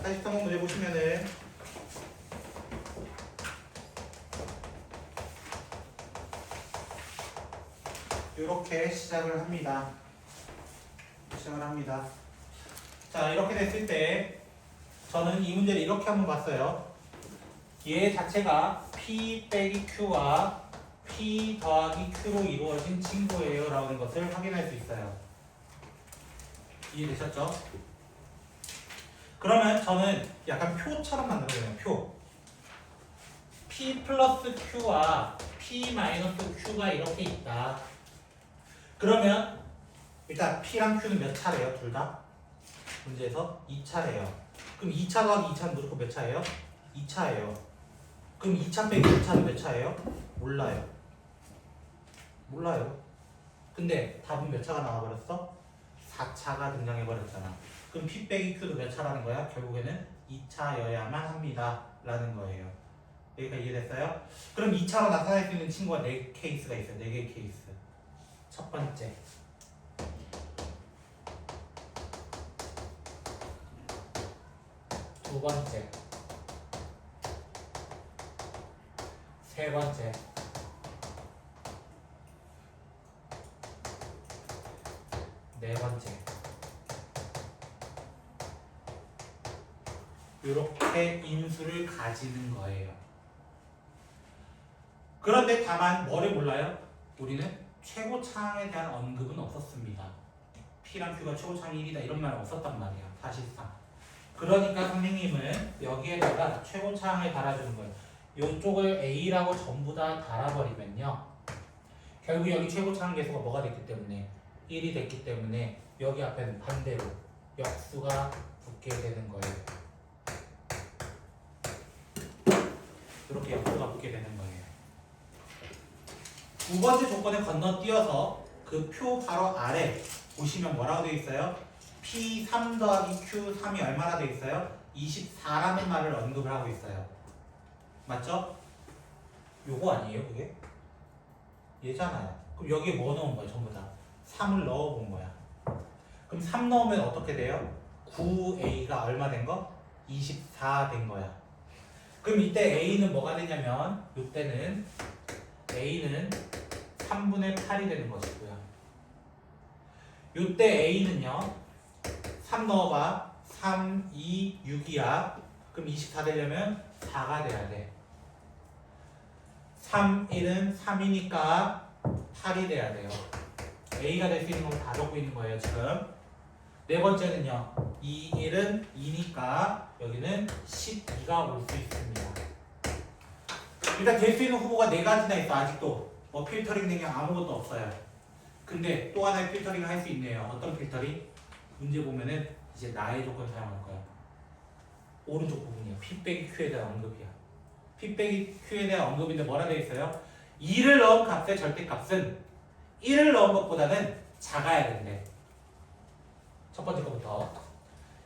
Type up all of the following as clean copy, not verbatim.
43번 문제 보시면은 이렇게 시작을 합니다. 자, 이렇게 됐을 때 저는 이 문제를 이렇게 한번 봤어요. 얘 자체가 P 빼기 Q와 P 더하기 Q로 이루어진 친구예요 라는 것을 확인할 수 있어요. 이해되셨죠? 그러면 저는 약간 표처럼 만들어요. 표. P 플러스 Q와 P 마이너스 Q가 이렇게 있다. 그러면 일단 P랑 Q는 몇 차례요? 둘 다? 문제에서 2차래요. 그럼 2차 더하기 2차는 무조건 몇 차예요? 2차예요. 그럼 2차 빼기 2차는 몇 차예요? 몰라요. 근데 답은 몇 차가 나와버렸어? 4차가 등장해버렸잖아. 그럼 P 빼기 Q도 몇 차라는 거야? 결국에는 2차여야만 합니다. 라는 거예요. 여기까지 이해됐어요? 그럼 2차로 나타날 수 있는 친구가 4케이스가 있어요. 4개의 케이스. 첫 번째. 두 번째. 세 번째. 네 번째. 이렇게 인수를 가지는 거예요. 그런데 다만 뭐를 몰라요? 우리는 최고차항에 대한 언급은 없었습니다. P랑 Q가 최고차항이 1이다 이런 말 없었단 말이야. 사실상. 그러니까 선생님은 여기에다가 최고차항을 달아주는 거예요. 이쪽을 A라고 전부 다 달아버리면요. 결국 여기 최고차항 계수가 뭐가 됐기 때문에 1이 됐기 때문에 여기 앞에는 반대로 역수가 붙게 되는 거예요. 이렇게 역수가 붙게 되는 거예요. 두 번째 조건을 건너뛰어서 그 표 바로 아래 보시면 뭐라고 되어 있어요? P3 더하기 Q3이 얼마나 되어 있어요? 24라는 말을 언급을 하고 있어요. 맞죠? 요거 아니에요 그게? 얘잖아요. 그럼 여기에 뭐 넣은 거야 전부 다? 3을 넣어본 거야. 그럼 3 넣으면 어떻게 돼요? 9A가 얼마 된 거? 24 된 거야. 그럼 이때 A는 뭐가 되냐면 이때는 A는 3분의 8이 되는 것이고요. 이때 A는요 3 넣어봐. 3, 2, 6이야. 그럼 24 되려면 4가 돼야 돼. 3, 1은 3이니까 8이 돼야 돼요. A가 될 수 있는 걸 다 적고 있는 거예요 지금. 네 번째는요 2, 1은 2니까 여기는 12가 올 수 있습니다. 일단 될 수 있는 후보가 4가지나 있어. 아직도 뭐 필터링 된 게 아무것도 없어요. 근데 또 하나의 필터링을 할 수 있네요. 어떤 필터링? 문제 보면은 이제 나의 조건 사용할 거야. 오른쪽 부분이야. P 빼기 Q에 대한 언급이야. P 빼기 Q에 대한 언급인데 뭐라 되어 있어요? 2를 넣은 값의 절대값은 1을 넣은 것보다는 작아야 된대. 첫 번째 거부터.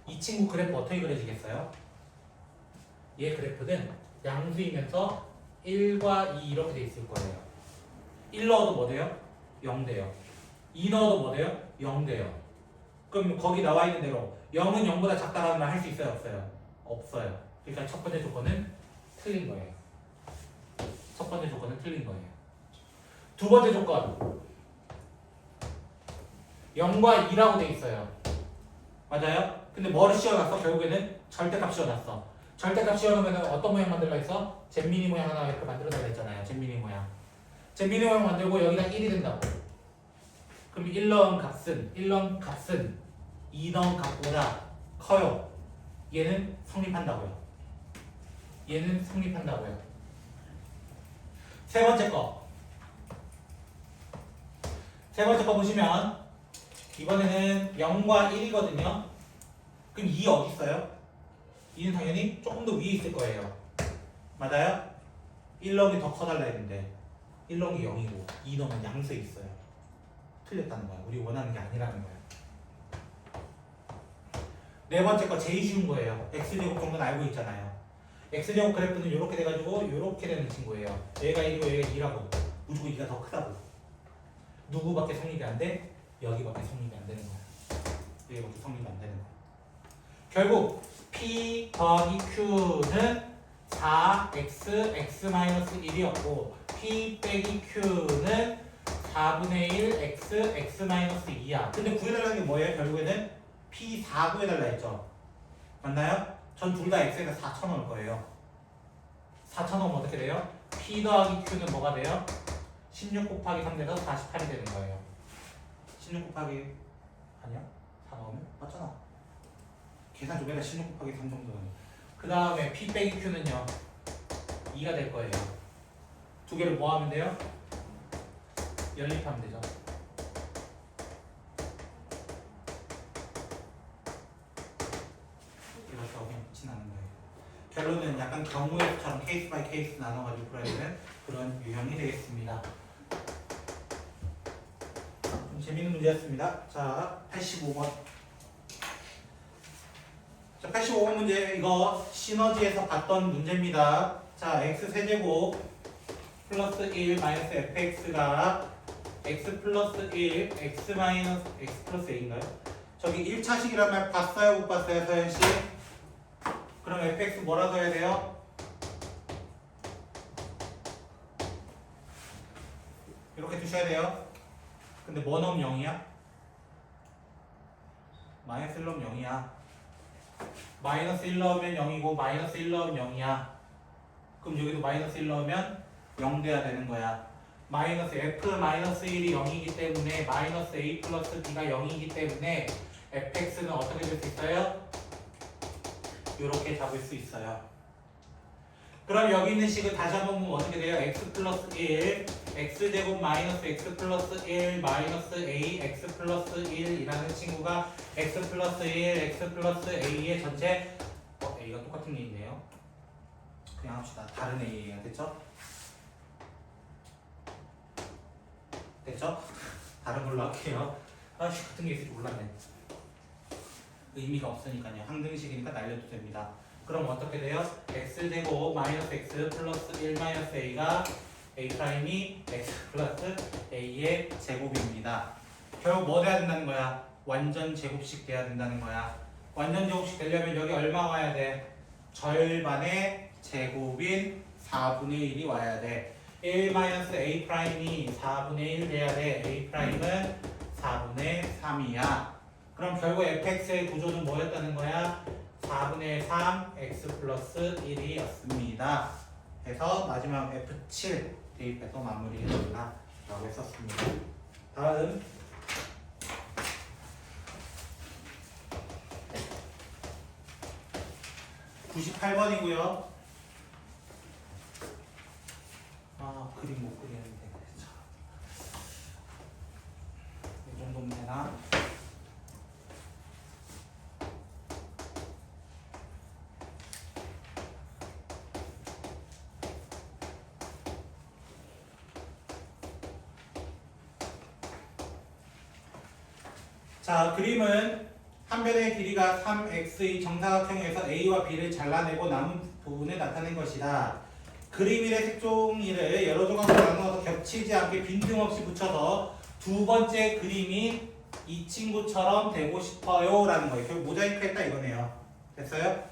이 친구 그래프 어떻게 그려지겠어요? 얘 그래프는 양수이면서 1과 2 이렇게 돼 있을 거예요. 1 넣어도 뭐 돼요? 0 돼요. 2 넣어도 뭐 돼요? 0 돼요. 그럼 거기 나와 있는 대로 0은 0보다 작다라는 말 할 수 있어요? 없어요? 없어요. 그러니까 첫 번째 조건은 틀린 거예요. 첫 번째 조건은 틀린 거예요. 두 번째 조건 0과 2라고 돼 있어요. 맞아요? 근데 뭐를 씌워놨어? 결국에는 절대값 씌워놨어. 절대값 씌워놓으면 어떤 모양 만들라 했어? 잼민이 모양 하나 이렇게 만들어달라 했잖아요. 잼민이 모양. 잼민이 모양 만들고 여기다 1이 된다고. 그럼 1 넣은 값은 2 넣은 값보다 커요. 얘는 성립한다고요. 세 번째 거 보시면 이번에는 0과 1이거든요. 그럼 2 어디 있어요? 2는 당연히 조금 더 위에 있을 거예요. 맞아요? 1 넣은 게 더 커달라 했는데 1 넣은 게 0이고 2 넣으면 양수에 있어요. 틀렸다는 거야. 우리 원하는 게 아니라는 거야. 네 번째 거 제일 쉬운 거예요. X제곱 정도는 알고 있잖아요. X제곱 그래프는 이렇게 돼가지고 이렇게 되는 친구예요. 얘가 1이고 얘가 2라고. 무조건 2가 더 크다고. 누구밖에 성립이 안 돼? 여기밖에 성립이 안 되는 거야. 여기밖에 성립이 안 되는 거야. 결국 P 더하기 Q는 4x x-1이었고 P 빼기 Q는 4분의 1 x x-2야. 근데 구해달라는 게 뭐예요? 결국에는 P4 구해달라 했죠. 맞나요? 전 둘 다 x에다 4천 넣을 거예요. 4천 넣으면 어떻게 돼요? P 더하기 Q는 뭐가 돼요? 16 곱하기 3 돼서 48이 되는 거예요. 16 곱하기 아니야? 4 넣으면? 맞잖아. 계산 좀 해라. 16 곱하기 3 정도는. 그 다음에 P 빼기 Q는요 2가 될 거예요. 두 개를 뭐 하면 돼요? 연립하면 되죠. 이렇게 그냥 끝이 나는 거예요. 결론은 약간 경우의 수처럼 케이스 바이 케이스 나눠가지고 풀어야 되는 그런 유형이 되겠습니다. 좀 재밌는 문제였습니다. 자, 85번. 자, 85번 문제 이거 시너지에서 봤던 문제입니다. 자, x 세제곱 플러스 1 마이너스 fx가 x 플러스 1 x 마이너스 x 플러스 a인가요? 저기 1차식이란 말 봤어요? 못 봤어요? 서현씨? 그럼 fx 뭐라 써야 돼요? 이렇게 두셔야 돼요. 근데 뭐 넣으면 0이야? 마이너스 1 넣으면 0이야. 마이너스 1 넣으면 0이고 마이너스 1 넣으면 0이야. 그럼 여기도 마이너스 1 넣으면 0 돼야 되는 거야. 마이너스 f 마이너스 1이 0이기 때문에 마이너스 a 플러스 b가 0이기 때문에 fx는 어떻게 될 수 있어요? 이렇게 잡을 수 있어요. 그럼 여기 있는 식을 다시 한번 보면 어떻게 돼요? x 플러스 1 x제곱 마이너스 x 플러스 1 마이너스 a x 플러스 1이라는 친구가 x 플러스 1 x 플러스 a의 전체 a가 똑같은 게 있네요. 그냥 합시다. 다른 a예요. 됐죠? 됐죠? 다른 걸로 할게요. 아씨 같은 게 있을지 몰랐네. 의미가 없으니까요. 항등식이니까 날려도 됩니다. 그럼 어떻게 돼요? x제곱 마이너스 x 플러스 1 마이너스 a가 a 프라임이 x 플러스 a의 제곱입니다. 결국 뭐 돼야 된다는 거야? 완전 제곱식 돼야 된다는 거야. 완전 제곱식 되려면 여기 얼마 와야 돼? 절반의 제곱인 4분의 1이 와야 돼. 1 마이너스 a 프라임이 4분의 1 돼야 돼. a 프라임은 4분의 3이야. 그럼 결국 fx의 구조는 뭐였다는 거야? 4분의 3 x 플러스 1이었습니다. 그래서 마지막 f7 대입해서 마무리해달라 라고 했었습니다. 다음 98번이고요. 아 그림 못 그리는데 이 정도면 되나? 자, 그림은 한 변의 길이가 3x의 정사각형에서 a와 b를 잘라내고 남은 부분을 나타낸 것이다. 그림일의 색종이를 여러 조각으로 나누어서 겹치지 않게 빈틈없이 붙여서 두 번째 그림이 이 친구처럼 되고 싶어요 라는 거예요. 결국 모자이크 했다 이거네요. 됐어요?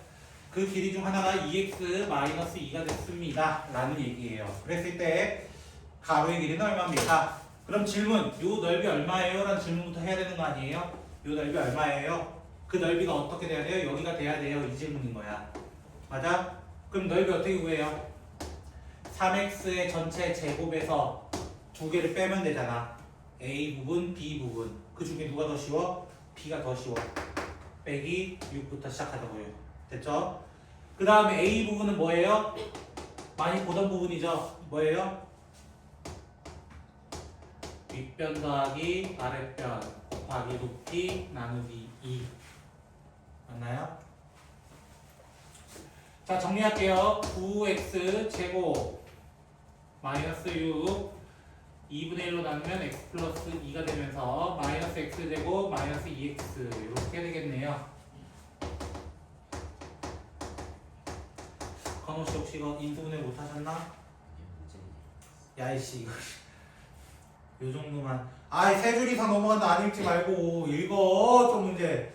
그 길이 중 하나가 2x-2가 됐습니다 라는 얘기예요. 그랬을 때 가로의 길이는 얼마입니까? 그럼 질문, 요 넓이 얼마예요? 라는 질문부터 해야 되는 거 아니에요? 요 넓이 얼마예요? 그 넓이가 어떻게 돼야 돼요? 여기가 돼야 돼요. 이 질문인 거야. 맞아? 그럼 넓이 어떻게 구해요? 3x의 전체 제곱에서 두 개를 빼면 되잖아. a 부분, b 부분. 그 중에 누가 더 쉬워? b가 더 쉬워. 빼기 6부터 시작하자고요. 됐죠? 그 다음에 a 부분은 뭐예요? 많이 보던 부분이죠? 뭐예요? 윗변 더하기 아랫변 곱하기 높이 나누기 2 맞나요? 자 정리할게요. 9x 제곱 마이너스 6 2분의 1로 나누면 x 플러스 2가 되면서 마이너스 x 제곱 마이너스 2x 이렇게 되겠네요. 건호씨 혹시 이거 인수분해 못하셨나? 야이씨 이거 요 정도만. 아이 세 줄 이상 넘어간다 안 읽지 말고 읽어 좀 문제.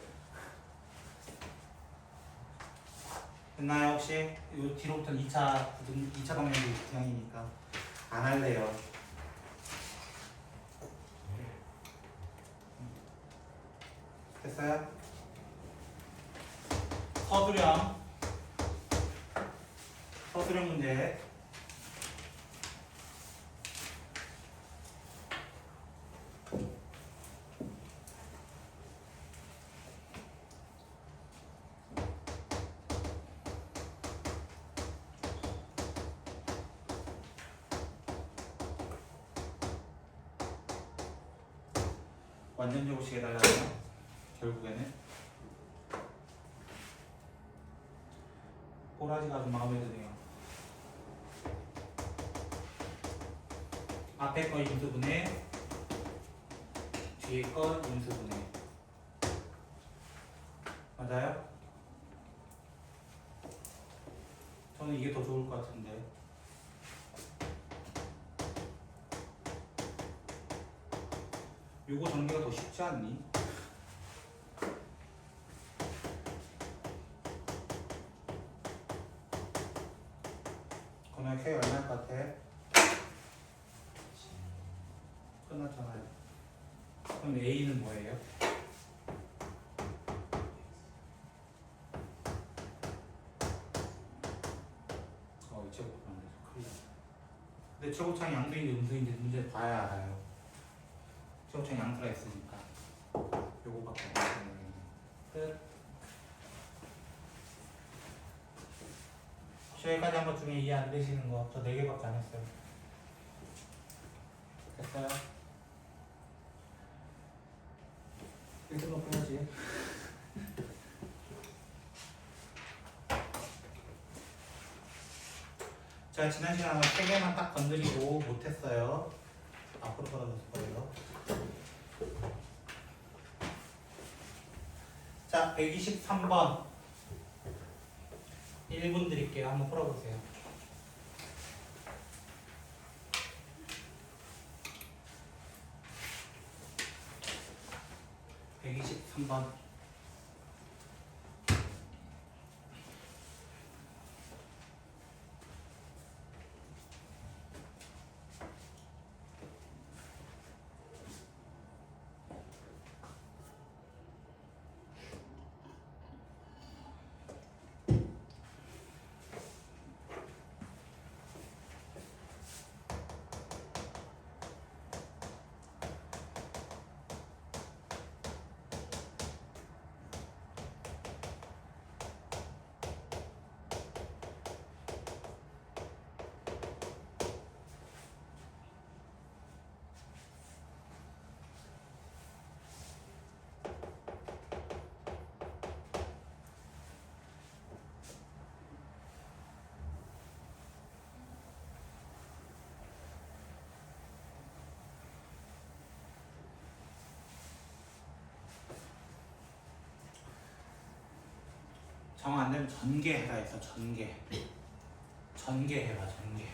됐나요 혹시? 요 뒤로부터는 2차 방향이 그냥이니까 안 할래요. 됐어요? 서술형 문제. 완전 조금씩 해달라요. 결국에는 꼬라지가 아주 마음에 드네요. 앞에 거 인수분해, 뒤에 거 인수분해. 맞아요? 저는 이게 더 좋을 것 같은데. 요거 전개가 더 쉽지 않니? 그러면 K 얼마일 것 같아? 끝났잖아요. 그럼 A는 뭐예요? 이 제곱하면 안 되죠. 큰일 났다. 근데 최고창이 양수인지 음수인지 문제 봐야 알아요. 최고창 양수가 있으니까. 요거밖에 안 되는 끝. 여기까지 한 것 중에 이해 안 되시는 거 저 4개밖에 안 했어요. 됐어요? 1등 놓고 해야지. 제가 지난 시간에 3개만 딱 건드리고 못했어요. 앞으로 떨어졌을 거예요. 자, 123번 1분 드릴게요. 한번 풀어보세요. (123번) 정 안 되면 전개해라 해서 전개해봐. 전개.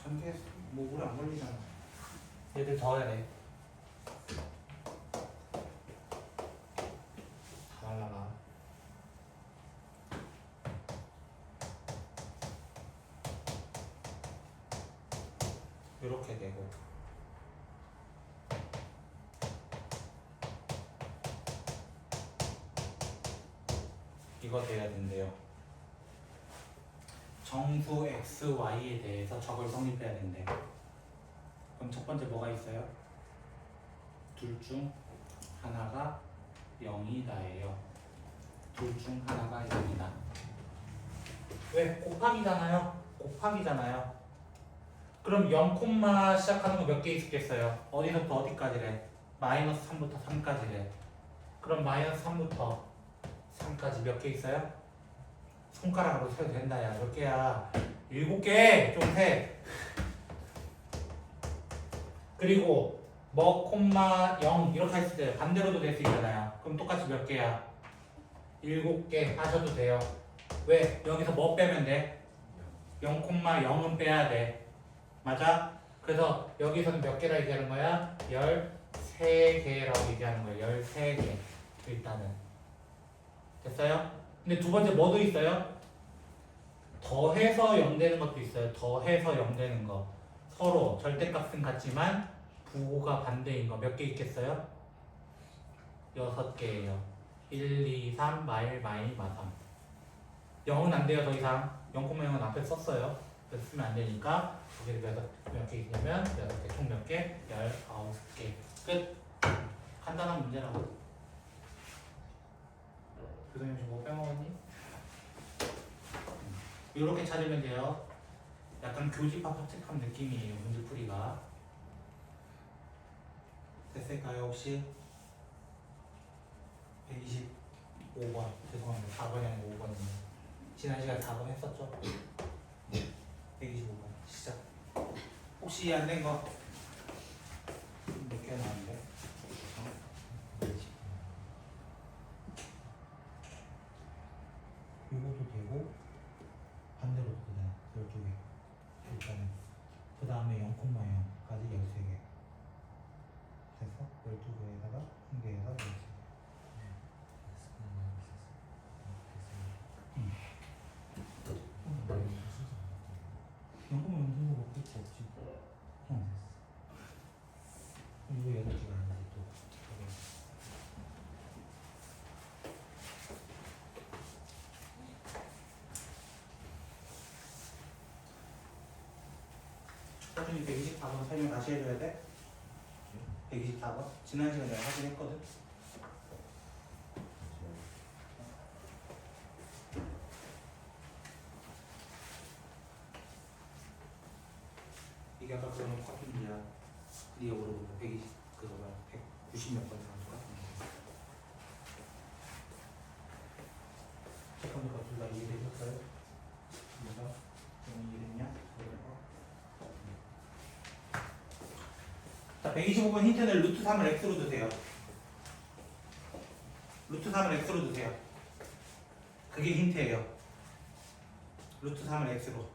전개 뭐 오래 안 걸리잖아. 얘들 적어야 돼. 다 날라가. 이렇게 되고 이거 돼야 된대요. 정수 x, y에 대해서 적을 성립해야 된대요. 그럼 첫 번째 뭐가 있어요? 둘 중 하나가 0이다예요. 둘 중 하나가 0이다. 왜? 곱하기잖아요. 그럼 0, 시작하는 거 몇 개 있겠어요? 어디서부터 어디까지래? 마이너스 3부터 3까지래. 그럼 마이너스 3부터 3까지 몇 개 있어요? 손가락으로 세도 된다. 야, 몇 개야? 7개! 좀 세. 그리고 뭐 콤마 0 이렇게 했을 때 반대로도 될 수 있잖아요. 그럼 똑같이 몇 개야? 7개 하셔도 돼요. 왜? 여기서 뭐 빼면 돼? 0,0은 빼야 돼. 맞아? 그래서 여기서는 몇 개라 얘기하는 거야? 13개라고 얘기하는 거야. 13개. 일단은. 됐어요? 근데 두 번째 뭐도 있어요? 더해서 0 되는 것도 있어요. 더해서 0 되는 거. 서로 절대값은 같지만 부호가 반대인 거. 몇 개 있겠어요? 6개예요. 1, 2, 3, 마일, 마이, 마삼. 0은 안 돼요. 더 이상. 0,0은 앞에 썼어요. 그래서 쓰면 안 되니까 여기를 몇 개 있냐면 6개. 총 몇 개? 19개. 끝. 간단한 문제라고. 교수님 지금 뭐 빼먹었니? 이렇게 찾으면 돼요. 약간 교집합 합책한 느낌이에요. 문제풀이가. 됐을까요 혹시? 125번. 죄송합니다. 4번이 아니고 5번입니다. 지난 시간에 4번 했었죠? 125번 시작. 혹시 안 된 거 몇 개 나왔는데? 이것도 되고 반대로도 되잖아. 12개. 일단은 그 다음에 0,0까지 13개. 됐어? 12개에다가 1개에서 13개. 영국은 영국은 먹을 거 없지. 이거 8개가 있는데 또. 사준이 124번 설명 다시 해줘야 돼? 124번? 지난 시간에 내가 확인했거든? 이게 아까 그거는 커피 문제야. 네가 물어보면 120, 그거 뭐야, 190 몇 번 나올 것 같은데. 첫 번째 거 둘 다 이해되셨어요? 뭐가? 이해됐냐? 자, 125번 힌트는 루트 3을 x로 두세요. 루트 3을 x로 두세요. 그게 힌트예요. 루트 3을 x로.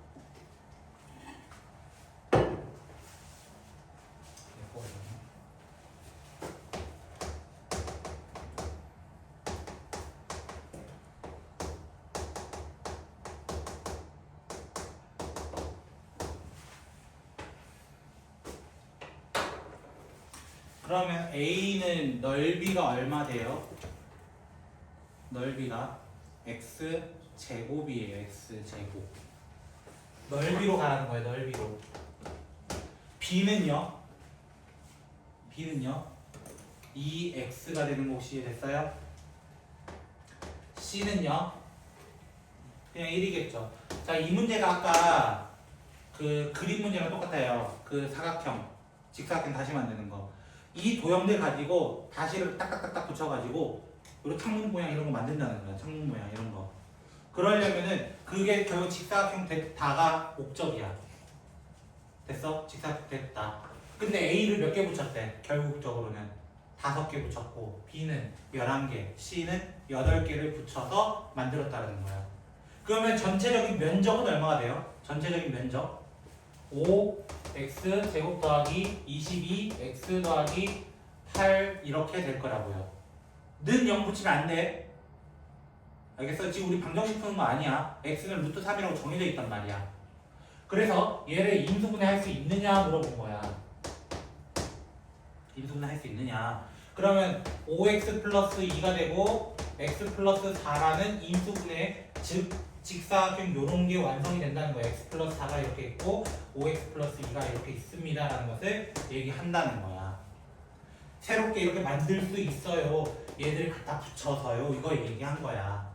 그러면 A는 넓이가 얼마 돼요? 넓이가 x제곱이에요. x제곱. 넓이로 가라는 거예요. 넓이로. B는요? B는요? 2x가 되는 거 혹시 됐어요? C는요? 그냥 1이겠죠. 자, 이 문제가 아까 그 그림 문제랑 똑같아요. 그 사각형, 직사각형 다시 만드는 거. 이 도형들 가지고 다시를 딱딱딱딱 붙여가지고 그리고 창문 모양 이런 거 만든다는 거야. 창문 모양 이런 거. 그러려면은 그게 결국 직사각형 됐다가 목적이야. 됐어? 직사각형 됐다. 근데 A를 몇 개 붙였대? 결국적으로는 5개 붙였고 B는 11개, C는 8개를 붙여서 만들었다는 거야. 그러면 전체적인 면적은 얼마가 돼요? 전체적인 면적 5x 제곱 더하기 22x 더하기 8 이렇게 될 거라고요. 는 0 붙이면 안 돼. 알겠어? 지금 우리 방정식 푸는 거 아니야. x는 루트 3이라고 정해져 있단 말이야. 그래서 얘를 인수분해 할 수 있느냐 물어본 거야. 인수분해 할 수 있느냐. 그러면 5x 플러스 2가 되고 x 플러스 4라는 인수분해, 즉 직사각형 요런 게 완성이 된다는 거예요. x 플러스 4가 이렇게 있고 5x 플러스 2가 이렇게 있습니다 라는 것을 얘기한다는 거야. 새롭게 이렇게 만들 수 있어요. 얘들을 갖다 붙여서요. 이거 얘기한 거야.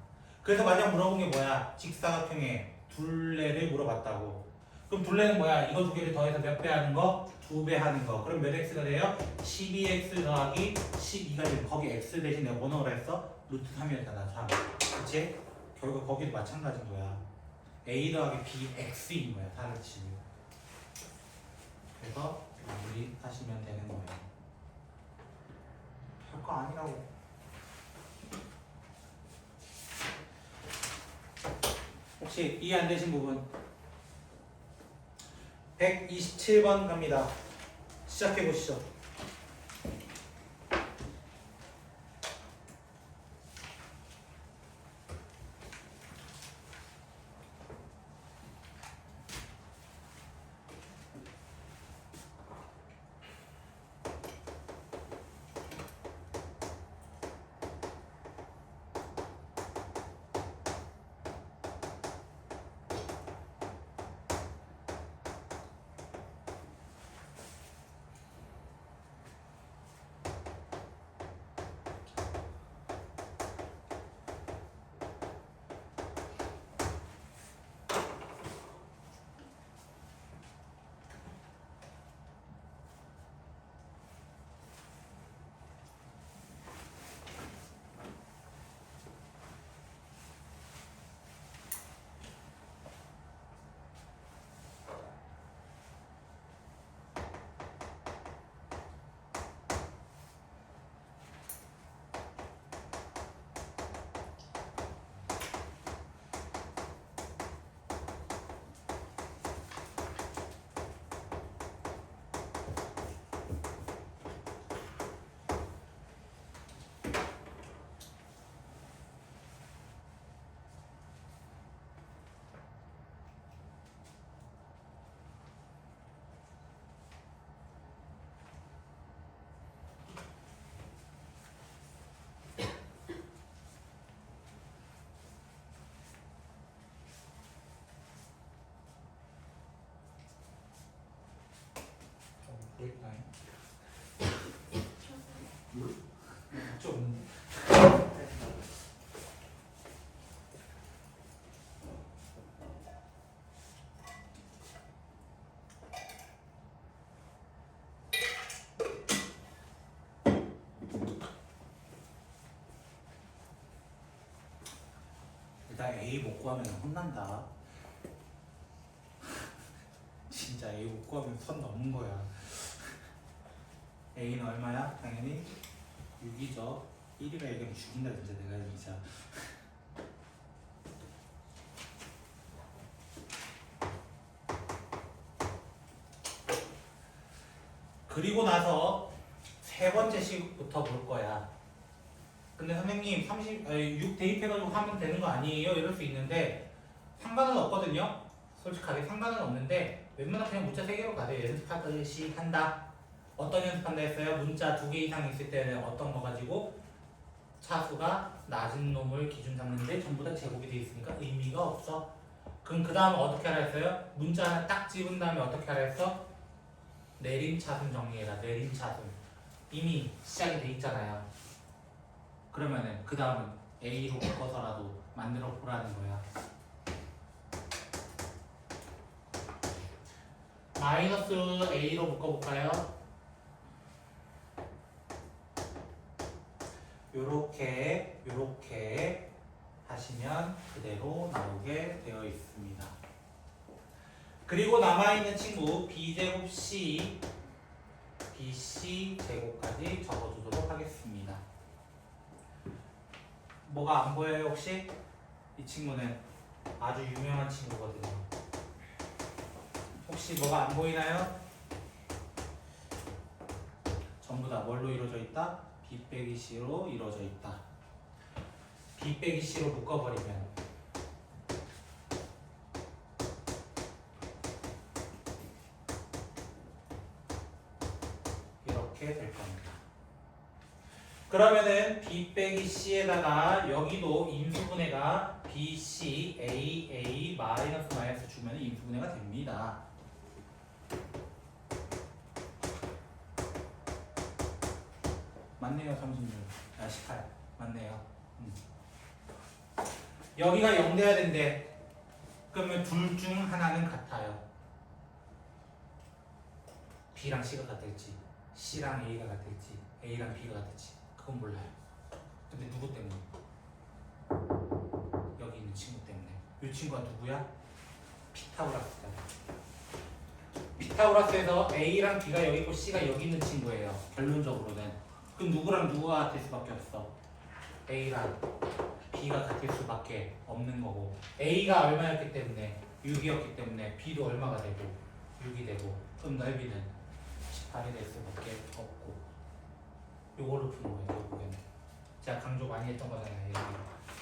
그래서 마지막 물어본 게 뭐야? 직사각형의 둘레를 물어봤다고. 그럼 둘레는 뭐야? 이거 두 개를 더해서 몇 배 하는 거? 2배 하는 거. 그럼 몇 x가 돼요? 12x 더하기 12가 되면 거기 x 대신 내가 뭐 넣으라 했어? 루트 3이었잖아. 3. 그치? 결국 거기도 마찬가지인 거야. A 더하기 B X인 거야. 다른 치면. 그래서 마무리하시면 되는 거예요. 별거 아니라고. 혹시 이해 안 되신 부분? 127번 갑니다. 시작해 보시죠. 좀 일단 A 못 구하면 혼난다. 진짜 A 못 구하면 선 넘은 거야. A는 얼마야? 당연히 6이죠. 1이가 얘기하면 죽인다 진짜 내가 진짜. 그리고 나서 세 번째 식부터 볼 거야. 근데 선생님 6 대입해가지고 하면 되는 거 아니에요? 이럴 수 있는데 상관은 없거든요. 솔직하게 상관은 없는데 웬만하면 그냥 문자 3개로 가세요. 연습하듯이 한다. 어떤 연습한다 했어요? 문자 2개 이상 있을 때는 어떤 거 가지고 차수가 낮은 놈을 기준 삼는데 전부 다 제곱이 돼 있으니까 의미가 없어. 그럼 그 다음 어떻게 하라 했어요? 문자 하나 딱 집은 다음에 어떻게 하라 했어? 내림차순 정리해라. 내림차순 이미 시작이 돼 있잖아요. 그러면은 그 다음은 A로 바꿔서라도 만들어 보라는 거야. 마이너스 A로 묶어볼까요? 요렇게 하시면 그대로 나오게 되어 있습니다. 그리고 남아있는 친구 B제곱 C, BC 제곱까지 적어주도록 하겠습니다. 뭐가 안 보여요 혹시? 이 친구는 아주 유명한 친구거든요. 혹시 뭐가 안 보이나요? 전부 다 뭘로 이루어져 있다? B 빼기 C로 이루어져 있다. B 빼기 C로 묶어버리면 이렇게 될 겁니다. 그러면은 B 빼기 C에다가 여기도 인수분해가 B, C, A, A, 마이너스 주면 인수분해가 됩니다. 맞네요, 36. 18. 맞네요. 여기가 0 돼야 된대. 그러면 둘 중 하나는 같아요. B랑 C가 같을지, C랑 A가 같을지, A랑 B가 같을지. 그건 몰라요. 근데 누구 때문에? 여기 있는 이 친구가 누구야? 피타고라스잖아. 피타고라스에서 A랑 B가 여기 있고 C가 여기 있는 친구예요. 결론적으로는. 그럼 누구랑 누가 같을 수밖에 없어? A랑 B가 같을 수밖에 없는 거고, A가 얼마였기 때문에 6이었기 때문에 B도 얼마가 되고 6이 되고, 그럼 넓이는 18이 될 수밖에 없고, 요걸로 푸는 거예요. 결국에는 제가 강조 많이 했던 거잖아요. 여기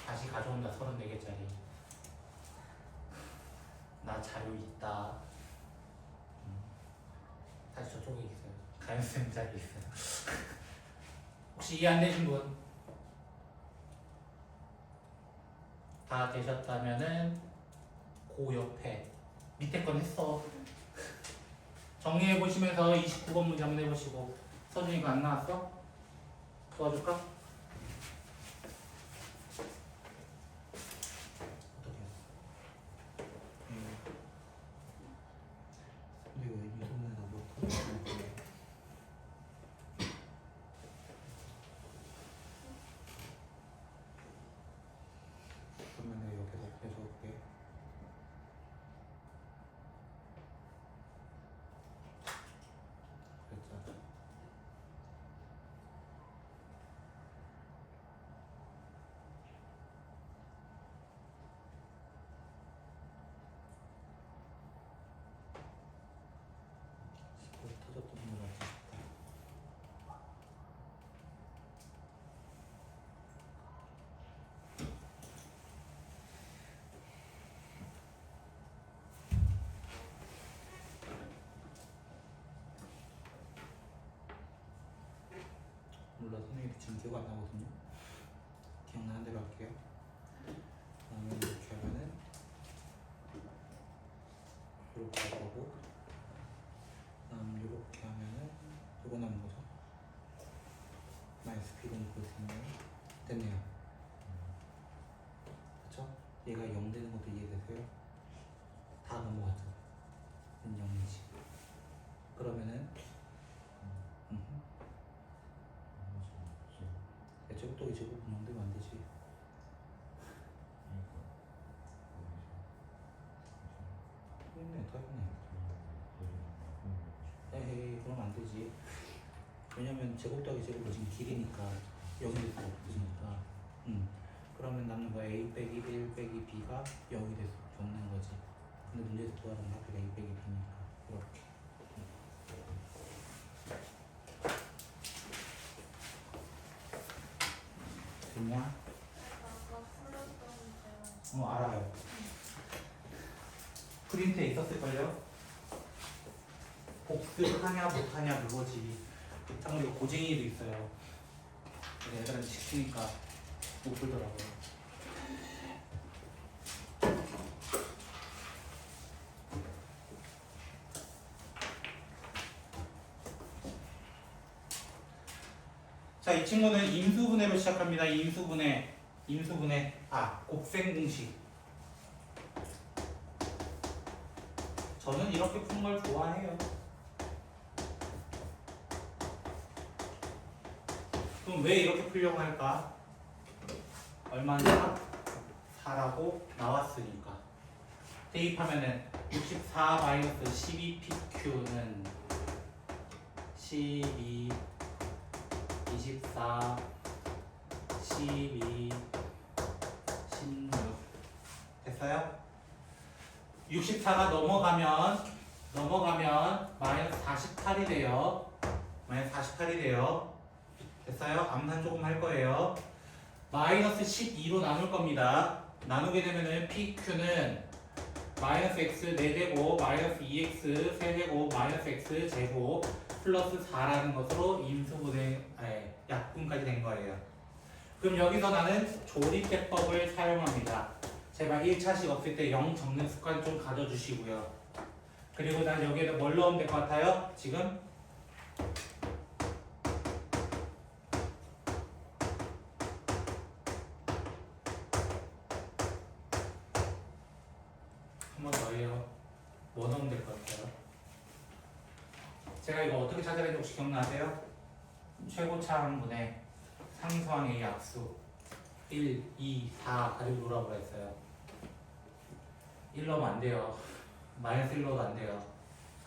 다시 가져온다. 34개짜리 나 자료 있다. 다시 저쪽에 있어요. 가연쌤 자리 있어요. 혹시 이해 안 되신 분? 다 되셨다면은 그 옆에 밑에 건 했어. 정리해 보시면서 29번 문제 한번 해보시고. 서준이 이거 안 나왔어? 도와줄까? 어떻게 해? 근데 왜 이동에다 못 그러면 내가 옆에서 해줄게. 그랬잖아. 터졌던 거 같아. 몰라, 선생님이 지금 기억 안 나거든요. 기억나는 대로 할게요. 그다음에 이렇게 하면은 이렇게 할 거고, 그다음 이렇게 하면은 이거 남은 거죠. 마이너스 B는 그렇겠네요. 됐네요. 그쵸? 얘가 0 되는 것도 이해되세요? 다 넘어갔죠. 0이지. 그러면은 제곱도 이 제곱 분명되면 안 되지. 했네, 다 했네. 에이, 그럼 안 되지. 왜냐면 제곱 더하기 제곱은 지금 길이니까 0이 될 수가 없으니까. 그러면 남는 거 A 빼기 1 빼기 B가 0이 될 수밖에 없는 거지. 근데 문제에서 구하는 합이 A 빼기 B니까 이렇게. 됐냐? 아까 풀었던 알아요. 프린트에 있었을걸요? 복습하냐 못하냐 그거지. 참고로 고쟁이도 있어요. 근데 애들한테 시키니까 못 풀더라고요. 자, 이 친구는 임수분해로 시작합니다. 임수분해. 곱셈 공식. 저는 이렇게 푸는 걸 좋아해요. 그럼 왜 이렇게 풀려고 할까? 얼마나? 4라고 나왔으니까. 대입하면은 64-12pq는 12, 24, 12, 16 됐어요? 64가 넘어가면 마이너스 48이 돼요. 마이너스 48이 돼요. 됐어요? 암산 조금 할 거예요. 마이너스 12로 나눌 겁니다. 나누게 되면은 PQ는 마이너스 X 4제곱, 마이너스 2X 3제곱, 마이너스 X 제곱, 플러스 4라는 것으로 임수분해, 약분까지 된 거예요. 그럼 여기서 나는 조립대법을 사용합니다. 제발 1차식 없을 때 0 적는 습관 좀 가져주시고요. 그리고 난 여기에다 뭘 넣으면 될 것 같아요? 지금? 한 번 더 해요. 뭐 넣으면 될 것 같아요? 제가 이거 어떻게 찾아냈는지 혹시 기억나세요? 최고차항분의 상수항의 약수 1, 2, 4 가지고 놀아보라 했어요. 1 넣으면 안 돼요. 마이너스 1 넣어도 안 돼요.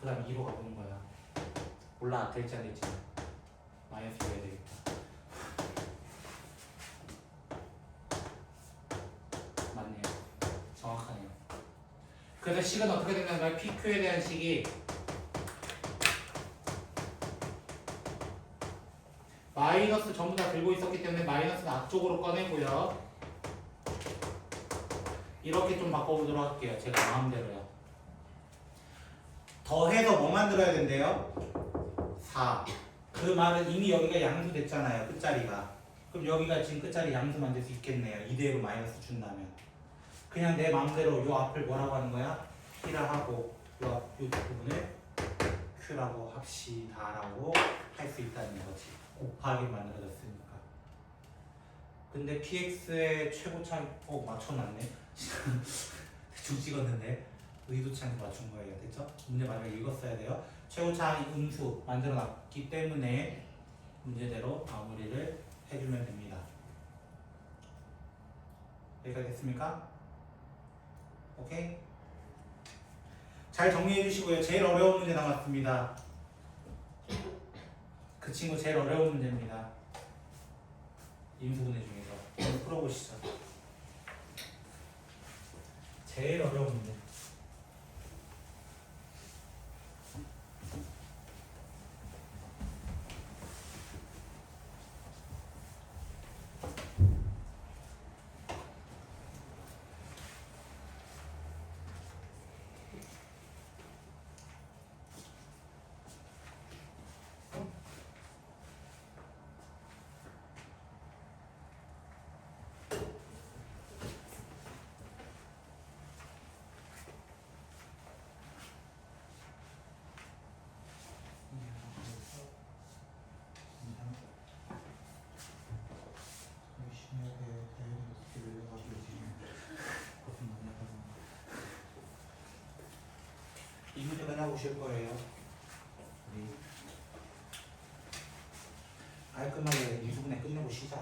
그 다음에 2로 가보는 거야. 몰라, 될지 안 될지. 마이너스 2 해야 되겠다. 맞네요. 정확하네요. 그래서 식은 어떻게 된다는 PQ에 대한 식이 마이너스 전부 다 들고 있었기 때문에 마이너스는 앞쪽으로 꺼내고요. 이렇게 좀 바꿔보도록 할게요. 제가 마음대로요. 더해서 뭐 만들어야 된대요? 4. 그 말은 이미 여기가 양수 됐잖아요. 끝자리가. 그럼 여기가 지금 끝자리 양수 만들 수 있겠네요. 이대로 마이너스 준다면. 그냥 내 마음대로 요 앞을 뭐라고 하는 거야? P라 하고 요 부분을 Q라고 합시다라고 할 수 있다는 거지. 곱하기 만들어졌으니까. 근데 PX의 최고차이 맞춰놨네. 대충 찍었는데 의도치 않게 맞춘 거예요. 됐죠? 문제 마지막에 읽었어야 돼요. 최고차이 음수 만들어놨기 때문에 문제대로 마무리를 해주면 됩니다. 여기까지 됐습니까? 오케이? 잘 정리해 주시고요. 제일 어려운 문제 남았습니다. 그 친구 제일 어려운 문제입니다. 인수분해 중에서 한번 풀어보시죠. 제일 어려운 문제. 이 문제 끝나보실 거예요. 깔끔하게 인수분해 끝내보시자.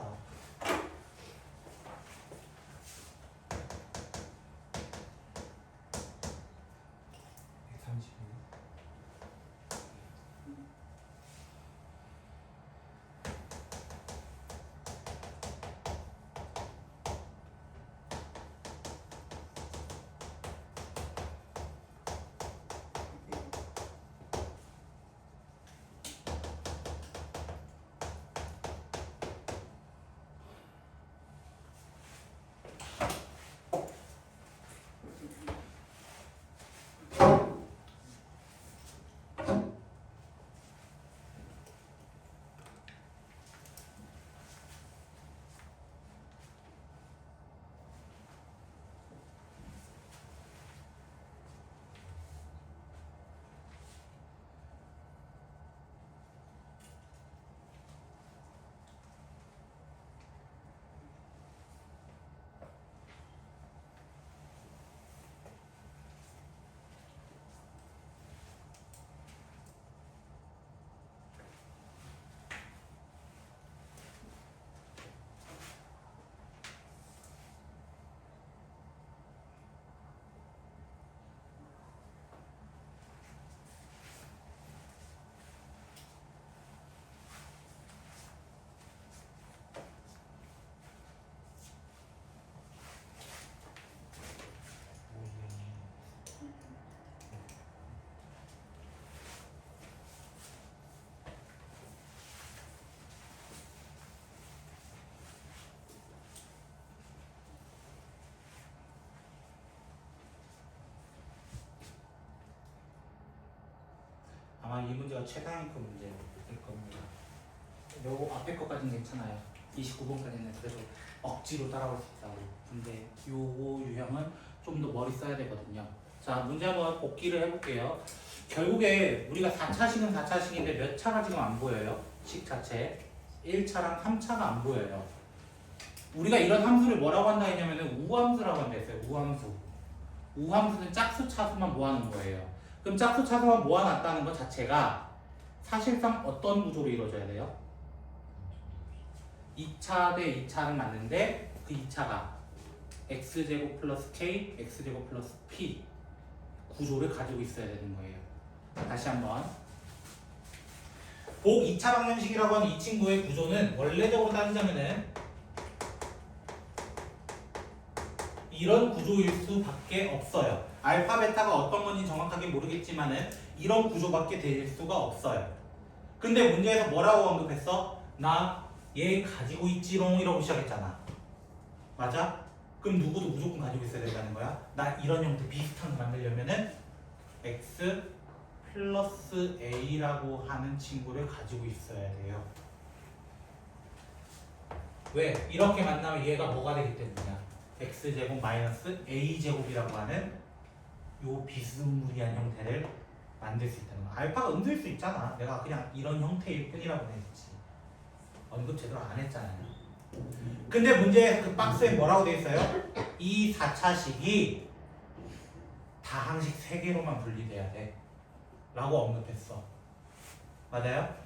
아마 이 문제가 최상위권 문제일 겁니다. 요거 앞에 것까지는 괜찮아요. 29번까지는 그래도 억지로 따라올 수 있다고. 근데 요거 유형은 좀 더 머리 써야 되거든요. 자, 문제 한번 복기를 해볼게요. 결국에 우리가 4차식은 4차식인데 몇 차가 지금 안 보여요? 식 자체 1차랑 3차가 안 보여요. 우리가 이런 함수를 뭐라고 한다 했냐면은 우함수라고 한다 했어요. 우함수. 우함수는 짝수 차수만 모아놓은 거예요. 그럼 짝수 차수만 모아놨다는 것 자체가 사실상 어떤 구조로 이루어져야 돼요? 2차 대 2차는 맞는데 그 2차가 x제곱 플러스 k, x제곱 플러스 p 구조를 가지고 있어야 되는 거예요. 다시 한번 복 2차 방정식이라고 하는 이 친구의 구조는 원래적으로 따지자면은 이런 구조일 수밖에 없어요. 알파 베타가 어떤 건지 정확하게 모르겠지만은 이런 구조밖에 될 수가 없어요. 근데 문제에서 뭐라고 언급했어? 나 얘 가지고 있지롱 이러고 시작했잖아. 맞아? 그럼 누구도 무조건 가지고 있어야 된다는 거야. 나 이런 형태 비슷한 거 만들려면은 x 플러스 a라고 하는 친구를 가지고 있어야 돼요. 왜? 이렇게 만나면 얘가 뭐가 되기 때문이야. x제곱 마이너스 a제곱이라고 하는 요 비스무리한 형태를 만들 수 있다는 거야. 알파가 음수일 수 있잖아. 내가 그냥 이런 형태일 뿐이라고 했지. 언급 제대로 안 했잖아요. 근데 문제 그 박스에 뭐라고 돼 있어요? 이 4차식이 다항식 3개로만 분리돼야 돼 라고 언급했어. 맞아요?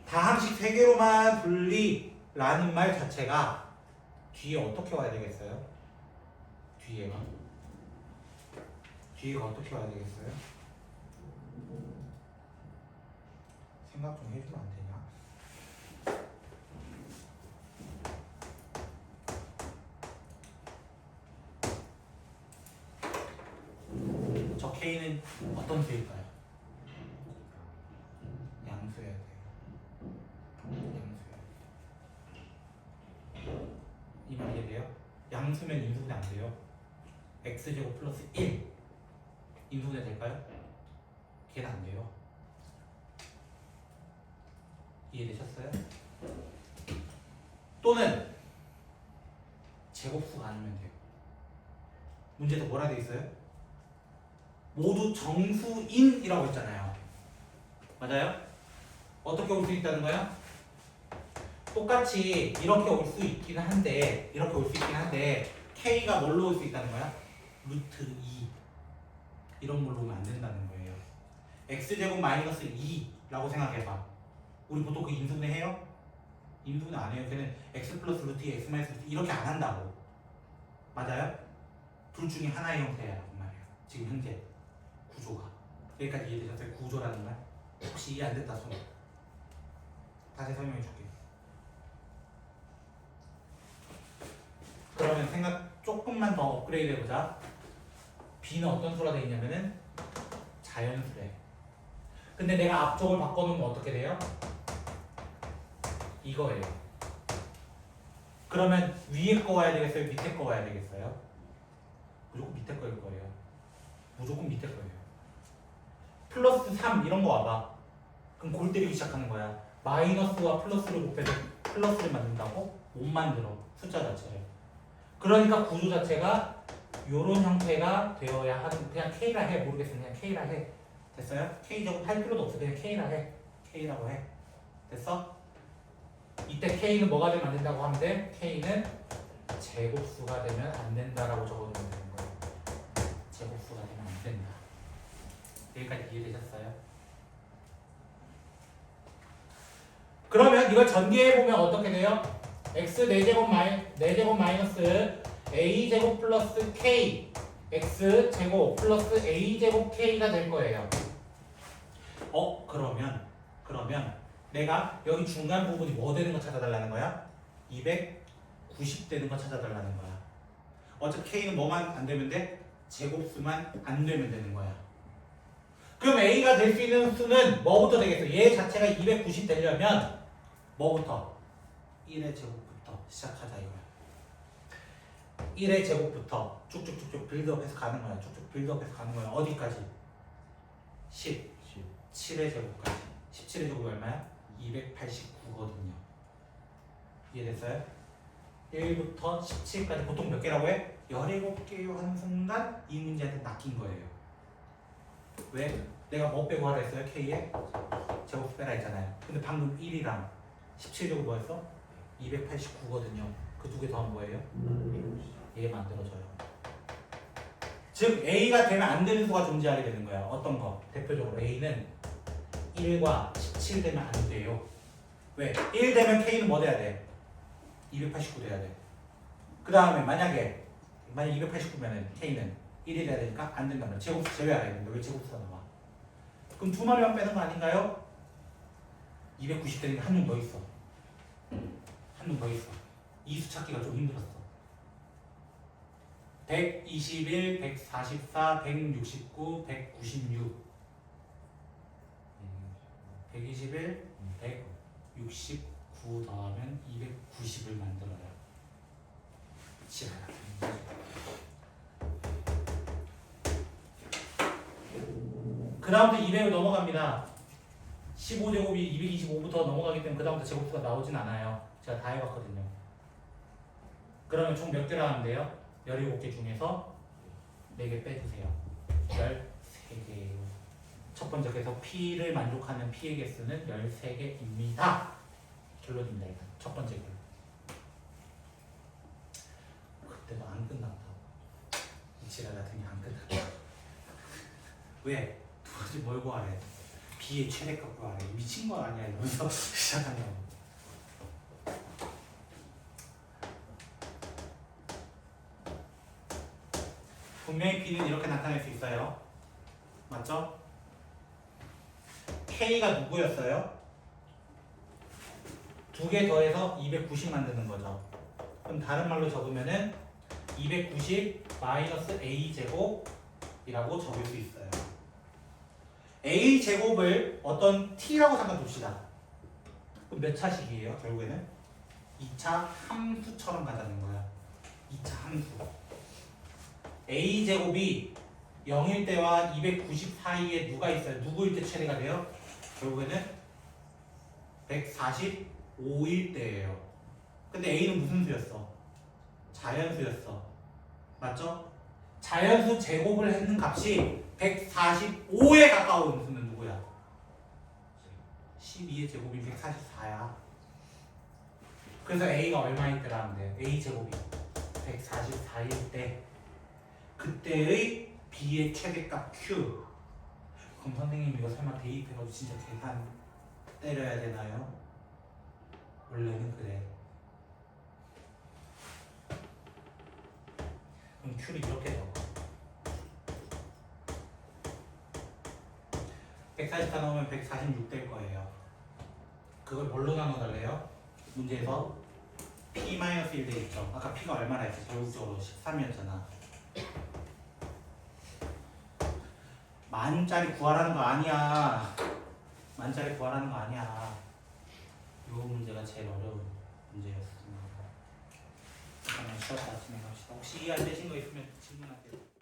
다항식 3개로만 분리라는 말 자체가 뒤에 어떻게 와야 되겠어요? 뒤에가 어떻게 와야 되겠어요? 생각 좀 해주면 안 되냐? 저 K는 어떤 K일까요? 양수여야 돼요. 이 말 이해돼요? 양수면 인수분해 안 돼요. x제곱 플러스 1 인수분해 될까요? 걔는 안 돼요. 이해되셨어요? 또는 제곱수가 아니면 돼요. 문제에서 뭐라 돼 있어요? 모두 정수인이라고 했잖아요. 맞아요? 어떻게 올 수 있다는 거야? 똑같이 이렇게 올 수 있긴 한데 K가 뭘로 올 수 있다는 거야? 루트 2 이런 걸로 오면 안 된다는 거예요. X제곱 마이너스 2라고 생각해봐. 우리 보통 그 인수분해 해요? 인수분해 안 해요. 걔는 X 플러스 루트 2, X 마이너스 루트 2 이렇게 안 한다고. 맞아요? 둘 중에 하나의 형태야 그 말이에요. 지금 현재 구조가. 여기까지 이해되셨어요? 구조라는 말? 혹시 이해 안 됐다 손. 다시 설명해 줄게. 그러면 생각 조금만 더 업그레이드 해보자. B는 어떤 수가 되어 있냐면은 자연수래. 근데 내가 앞쪽을 바꿔놓으면 어떻게 돼요? 이거예요. 그러면 위에 거 와야 되겠어요? 밑에 거 와야 되겠어요? 무조건 밑에 거일 거예요. 무조건 밑에 거예요. 플러스 3 이런 거 와봐. 그럼 골 때리기 시작하는 거야. 마이너스와 플러스를 곱해서 플러스를 만든다고? 못 만들어. 숫자 자체를. 그러니까 구조 자체가 요런 형태가 되어야 하는, 그냥 K라 해. 모르겠으면 그냥 K라 해. 됐어요? K 제곱 할 필요도 없어. 그냥 K라 해. K라고 해. 됐어? 이때 K는 뭐가 되면 안 된다고 하면 돼? K는 제곱수가 되면 안 된다라고 적어두면 되는 거예요. 제곱수가 되면 안 된다. 여기까지 이해되셨어요? 그러면 이걸 전개해보면 어떻게 돼요? x 4제곱 마이너스 a제곱 플러스 k x제곱 플러스 a제곱 k가 될 거예요. 그러면 내가 여기 중간 부분이 뭐 되는 거 찾아달라는 거야? 290 되는 거 찾아달라는 거야. 어차피 k는 뭐만 안 되면 돼? 제곱수만 안 되면 되는 거야. 그럼 a가 될 수 있는 수는 뭐부터 되겠어? 얘 자체가 290 되려면 뭐부터? 1의 제곱부터 시작하자 이거야. 1의 제곱부터 쭉쭉쭉쭉 빌드업해서 가는 거야. 쭉쭉 빌드업해서 가는 거야. 어디까지? 17의 제곱까지. 17의 제곱이 얼마야? 289거든요. 이해됐어요? 1부터 17까지 보통 몇 개라고 해? 17개요 하는 순간 이 문제한테 낚인 거예요. 왜? 내가 뭐 빼고 하라 했어요? K에? 제곱 빼라 했잖아요. 근데 방금 1이랑 17제곱 뭐였어? 289거든요. 그 두 개 더하면 뭐예요? 얘 만들어져요. 즉 A가 되면 안 되는 수가 존재하게 되는 거야. 어떤 거? 대표적으로 A는 1과 17 되면 안 돼요. 왜? 1 되면 K는 뭐 돼야 돼? 289 돼야 돼. 그 다음에 만약에 만약 289면은 K는 1이 돼야 되니까 안 된다면 제곱수 제외해야 되는데 왜 제곱수가 나와? 그럼 두 마리만 빼는 거 아닌가요? 290 되는 게 한 놈 더 있어. 한 놈 더 있어. 이 수 찾기가 좀 힘들었어. 121, 144, 169, 196. 121, 169 더하면 290을 만들어요. 지랄아. 그 다음부터 200을 넘어갑니다. 15제곱이 225부터 넘어가기 때문에 그 다음부터 제곱수가 나오진 않아요. 제가 다 해봤거든요. 그러면 총 몇 개를 하면 돼요? 17개 중에서 4개 빼주세요. 13개예요. 첫 번째 계속 P를 만족하는 P의 개수는 13개입니다. 결론입니다. 이건 첫 번째 결론. 그때도 안 끝났다고. 이 지랄 같은 게 안 끝났다. 왜? 두 번째 뭘 구하래? B의 최대값 구하래. 미친 거 아니야 이러면서 시작한다고. 분명히 B는 이렇게 나타낼 수 있어요. 맞죠? K가 누구였어요? 2개 더해서 290 만드는 거죠. 그럼 다른 말로 적으면은 290 마이너스 A제곱이라고 적을 수 있어요. A제곱을 어떤 T라고 잠깐 둡시다. 그럼 몇 차식이에요? 결국에는 2차 함수처럼 가자는 거야. 2차 함수. A제곱이 0일 때와 290 사이에 누가 있어요? 누구일 때 최대가 돼요? 결국에는 145일 때예요. 근데 A는 무슨 수였어? 자연수였어. 맞죠? 자연수 제곱을 했는 값이 145에 가까운 수는 누구야? 12의 제곱이 144야. 그래서 A가 얼마일 때라 하면 돼? A제곱이 144일 때 그때의 B의 최대값 Q. 그럼 선생님 이거 설마 대입해가지고 진짜 계산 때려야 되나요? 원래는 그래. 그럼 Q를 이렇게 적어. 144 넣으면 146 될 거예요. 그걸 뭘로 나눠달래요? 문제에서 P-1 돼 있죠. 아까 P가 얼마나 했지? 결국적으로 13이었잖아. 만짜리 구하라는 거 아니야. 만짜리 구하라는 거 아니야. 이 문제가 제일 어려운 문제였습니다. 잠깐만 쉬었다 진행합시다. 혹시 이해 안 되신 거 있으면 질문하세요.